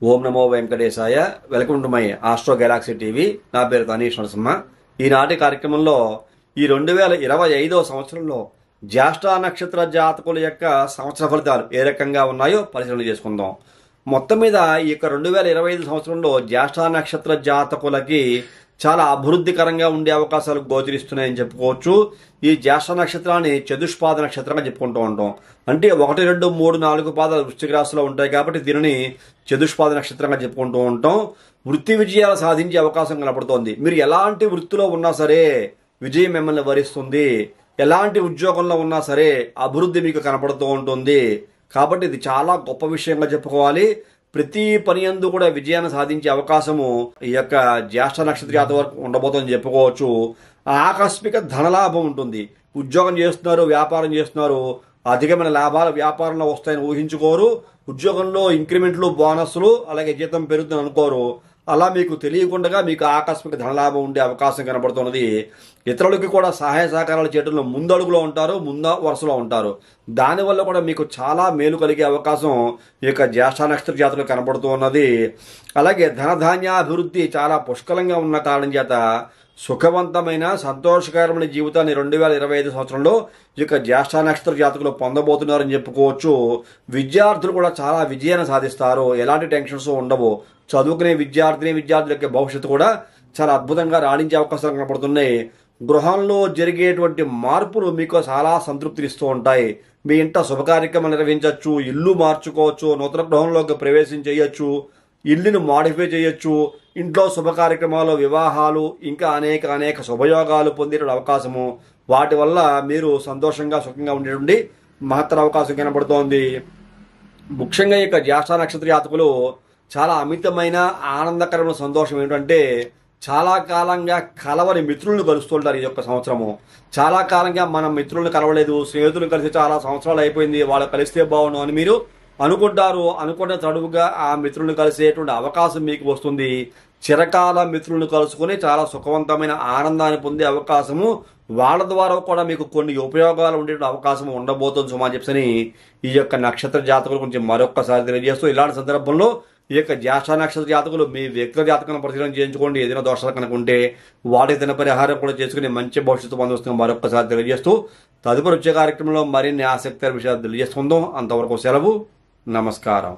ఓం నమో వెంకటేశాయ. Welcome to my Astro Galaxy TV. నా పేరు తనీష్ నరసింహ. ఈనాటి కార్యక్రమంలో ఈ 2025 సంవత్సరంలో జ్యేష్ఠ నక్షత్ర జాతకుల యొక్క సంవత్సర ఫలితాలు ఏ రకంగా ఉన్నాయో పరిశీలన చేసుకుందాం. మొత్తం మీద ఈ యొక్క 2025 సంవత్సరంలో జ్యేష్ఠ నక్షత్ర జాతకులకి చాలా అభివృద్ధికరంగా ఉండే అవకాశాలు గోచరిస్తున్నాయని చెప్పుకోవచ్చు. ఈ జ్యేష్ఠ నక్షత్రాన్ని చతుష్పాద నక్షత్రంగా చెప్పుకుంటూ ఉంటాం. అంటే 1, 2, 3, 4 పాదాలు వృశ్చిక రాశిలో ఉంటాయి కాబట్టి దీనిని చతుష్పాద నక్షత్రంగా చెప్పుకుంటూ ఉంటాం. వృత్తి విజయాలు సాధించే అవకాశం కనపడుతోంది. మీరు ఎలాంటి వృత్తిలో ఉన్నా సరే విజయం మిమ్మల్ని వరిస్తుంది. ఎలాంటి ఉద్యోగంలో ఉన్నా సరే అభివృద్ధి మీకు కనపడుతూ ఉంటుంది. కాబట్టి ఇది చాలా గొప్ప విషయంగా చెప్పుకోవాలి. ప్రతి పని యందు కూడా విజయాన్ని సాధించే అవకాశము ఈ యొక్క జ్యేష్ఠ నక్షత్ర జాతక వరకు ఉండబోతుందని చెప్పుకోవచ్చు. ఆకస్మిక ధనలాభం ఉంటుంది. ఉద్యోగం చేస్తున్నారు, వ్యాపారం చేస్తున్నారు, అధికమైన లాభాలు వ్యాపారంలో వస్తాయని ఊహించుకోరు. ఉద్యోగంలో ఇంక్రిమెంట్లు, బోనస్లు, అలాగే జీతం పెరుగుతుందని అనుకోరు. అలా మీకు తెలియకుండా మీకు ఆకస్మిక ధనలాభం ఉండే అవకాశం కనబడుతున్నది. ఇతరులకి కూడా సహాయ సహకారాలు చేయడంలో ముందడుగులో ఉంటారు, వరుసలో ఉంటారు. దానివల్ల కూడా మీకు చాలా మేలు కలిగే అవకాశం ఈ యొక్క జ్యేష్ఠ నక్షత్ర జాతకులు కనబడుతూ ఉన్నది. అలాగే ధనధాన్యాభివృద్ధి చాలా పుష్కలంగా ఉన్న కారణం చేత సుఖవంతమైన సంతోషకరమైన జీవితాన్ని 2025 సంవత్సరంలో ఈ యొక్క జ్యేష్ఠ నక్షత్ర జాతకులు పొందబోతున్నారని చెప్పుకోవచ్చు. విద్యార్థులు కూడా చాలా విజయాన్ని సాధిస్తారు. ఎలాంటి టెన్షన్స్ ఉండవు. చదువుకునే విద్యార్థుల యొక్క భవిష్యత్తు కూడా చాలా అద్భుతంగా రాణించే అవకాశాలు కనపడుతున్నాయి. గృహంలో జరిగేటువంటి మార్పులు మీకు చాలా సంతృప్తినిస్తూ ఉంటాయి. మీ ఇంట శుభకార్యక్రమాలు నిర్వహించవచ్చు, ఇల్లు మార్చుకోవచ్చు, నూతన గృహంలోకి ప్రవేశం చేయొచ్చు, ఇల్లును మాడిఫై చేయొచ్చు, ఇంట్లో శుభ కార్యక్రమాలు, వివాహాలు, ఇంకా అనేక శుభయోగాలు పొందే అవకాశము, వాటి వల్ల మీరు సంతోషంగా సుఖంగా ఉండేటువంటి మహత్తర అవకాశం కనబడుతోంది. ముఖ్యంగా ఈ యొక్క జ్యేష్ఠ నక్షత్ర జాతకులు చాలా అమితమైన ఆనందకరమైన సంతోషం ఏంటంటే చాలా కాలంగా కలవని మిత్రులను కలుస్తుంటారు. ఈ యొక్క సంవత్సరము చాలా కాలంగా మనం మిత్రులను కలవలేదు, స్నేహితులను కలిసి చాలా సంవత్సరాలు అయిపోయింది, వాళ్ళు కలిస్తే బాగుండు అని మీరు అనుకుంటారు. అనుకున్న తడువుగా ఆ మిత్రులను కలిసేటువంటి అవకాశం మీకు వస్తుంది. చిరకాల మిత్రులను కలుసుకుని చాలా సుఖవంతమైన ఆనందాన్ని పొందే అవకాశము, వాళ్ళ ద్వారా కూడా మీకు కొన్ని ఉపయోగాలు ఉండే అవకాశం ఉండబోతుంది సుమా చెప్పని ఈ యొక్క నక్షత్ర జాతకుల గురించి మరొక్కసారి తెలియజేస్తూ, ఇలాంటి సందర్భంలో ఈ యొక్క జ్యేష్ఠ నక్షత్ర జాతకులు మీ వ్యక్తిగత జాతకాన్ని పరిశీలన చేయించుకోండి. ఏదైనా దోషాలు కనుకుంటే వాటికి తన పరిహారం కూడా చేసుకుని మంచి భవిష్యత్తు పొందొస్తుంది మరొక్కసారి తెలియజేస్తూ, తదుపరి వచ్చే కార్యక్రమంలో మరిన్ని ఆసక్తికర విషయాలు తెలియజేసుకుందాం. అంతవరకు సెలవు. నమస్కారం.